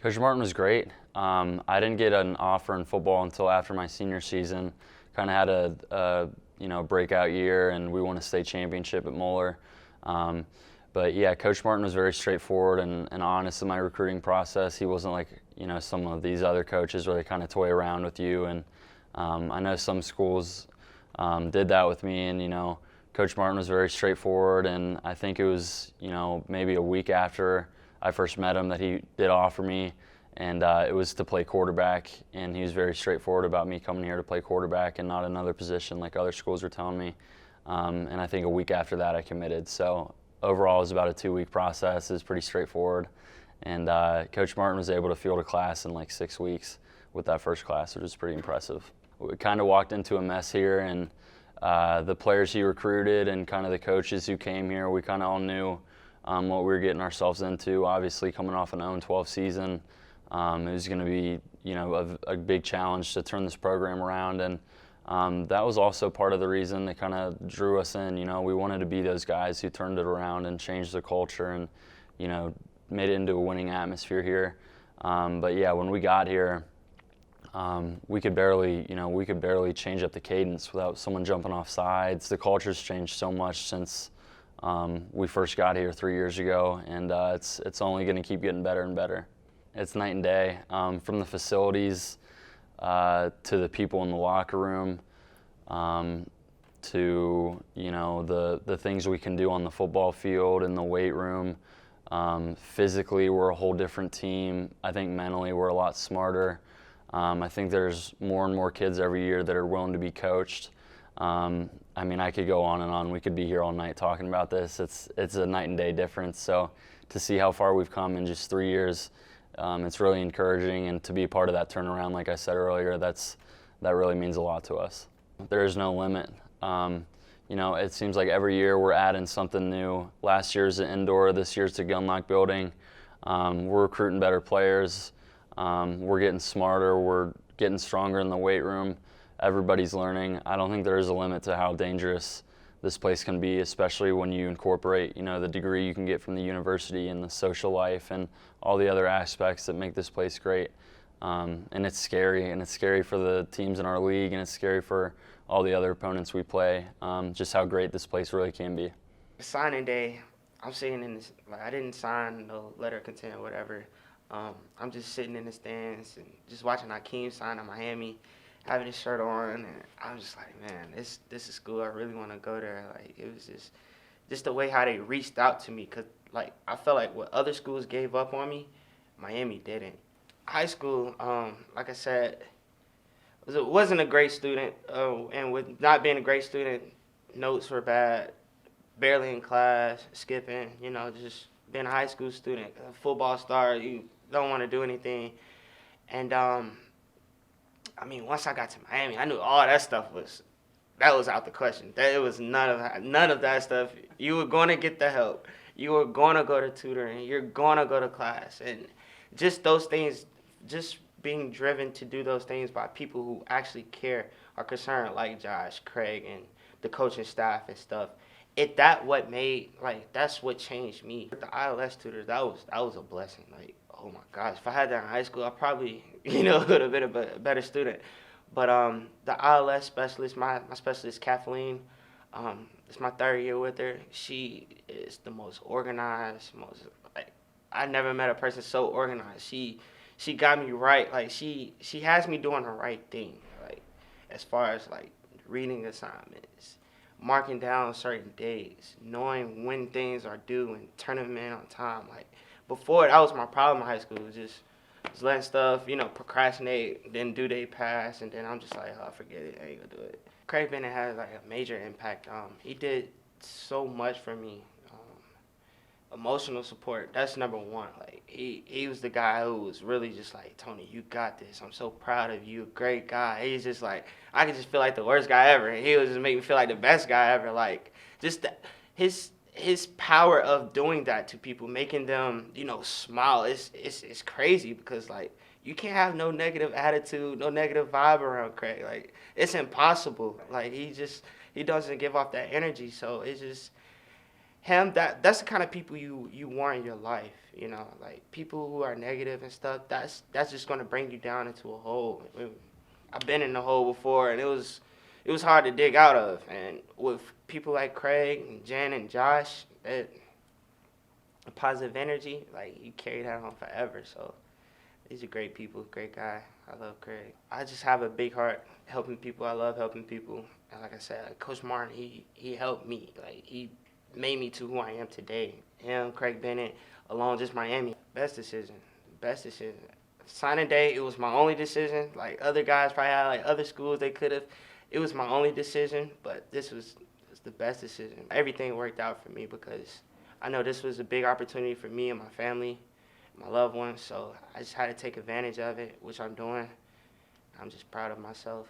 Coach Martin was great. I didn't get an offer in football until after my senior season. Kind of had a breakout year, and we won a state championship at Moeller. But yeah, Coach Martin was very straightforward and honest in my recruiting process. He wasn't like some of these other coaches where they kind of toy around with you. And I know some schools did that with me, and Coach Martin was very straightforward. And I think it was maybe a week after I first met him that he did offer me, and it was to play quarterback. And he was very straightforward about me coming here to play quarterback and not another position like other schools were telling me. And I think a week after that I committed. So overall, it was about a 2-week process. It was pretty straightforward. And Coach Martin was able to field a class in like 6 weeks with that first class, which was pretty impressive. We kind of walked into a mess here, and the players he recruited and kind of the coaches who came here, we kind of all knew what we were getting ourselves into. Obviously, coming off an 0-12 season, it was going to be a big challenge to turn this program around. And that was also part of the reason that kind of drew us in. We wanted to be those guys who turned it around and changed the culture and, made it into a winning atmosphere here. But yeah, when we got here, we could barely change up the cadence without someone jumping off sides. The culture's changed so much since we first got here 3 years ago, and it's only going to keep getting better and better. It's night and day, from the facilities to the people in the locker room, to the things we can do on the football field, in the weight room. Physically, we're a whole different team. I think mentally we're a lot smarter. I think there's more and more kids every year that are willing to be coached. I could go on and on. We could be here all night talking about this. It's a night and day difference. So to see how far we've come in just 3 years, it's really encouraging, and to be part of that turnaround, like I said earlier, that really means a lot to us. There is no limit. It seems like every year we're adding something new. Last year's the indoor, this year's the Gunlock building. We're recruiting better players. We're getting smarter. We're getting stronger in the weight room. Everybody's learning. I don't think there is a limit to how dangerous this place can be, especially when you incorporate, the degree you can get from the university and the social life and all the other aspects that make this place great. And it's scary for the teams in our league, and it's scary for all the other opponents we play, just how great this place really can be. Signing day, I'm sitting in this, I didn't sign no letter of content or whatever. I'm just sitting in the stands and just watching Hakeem sign in Miami, having his shirt on, and I'm just like, man, this is school. I really want to go there. Like, it was just the way how they reached out to me, because I felt like what other schools gave up on me, Miami didn't. High school, like I said, wasn't a great student, and with not being a great student, notes were bad, barely in class, skipping, just being a high school student, a football star, you don't want to do anything. And once I got to Miami, I knew all that stuff was out the question. It was none of that stuff. You were going to get the help. You were going to go to tutoring. You're going to go to class. And just those things, just being driven to do those things by people who actually care, are concerned, like Josh, Craig, and the coaching staff and stuff. That's what changed me. The ILS tutors, that was a blessing. Like, oh my gosh, if I had that in high school, I probably, would have been a better student. But the ILS specialist, my specialist, Kathleen, it's my 3rd year with her. She is the most organized, I never met a person so organized. She got me right. Like, she has me doing the right thing. Like, as far as reading assignments, marking down certain days, knowing when things are due and turning them in on time. Like, before, that was my problem in high school, was just letting stuff, procrastinate, then due date pass, and then I'm just like, oh, forget it, I ain't gonna do it. Craig Bennett has a major impact. He did so much for me. Emotional support, that's number one. Like, he was the guy who was really just like, Tony, you got this. I'm so proud of you. Great guy. He's just like, I could just feel like the worst guy ever. And he was just making me feel like the best guy ever. Like, just his power of doing that to people, making them, smile, it's crazy, because you can't have no negative attitude, no negative vibe around Craig. Like, it's impossible. Like, he doesn't give off that energy. So it's just him, that's the kind of people you want in your life, you know, like people who are negative and stuff. That's just gonna bring you down into a hole. I've been in the hole before, and it was hard to dig out of. And with people like Craig and Jen and Josh, positive energy, like you carry that on forever. So these are great people, great guy. I love Craig. I just have a big heart helping people. I love helping people. And like I said, like Coach Martin, he helped me. Like he made me to who I am today. Him, Craig Bennett, along just Miami. Best decision. Best decision. Signing day, it was my only decision. Like other guys probably had like other schools they could have. It was my only decision, but this was the best decision. Everything worked out for me because I know this was a big opportunity for me and my family, my loved ones. So I just had to take advantage of it, which I'm doing. I'm just proud of myself.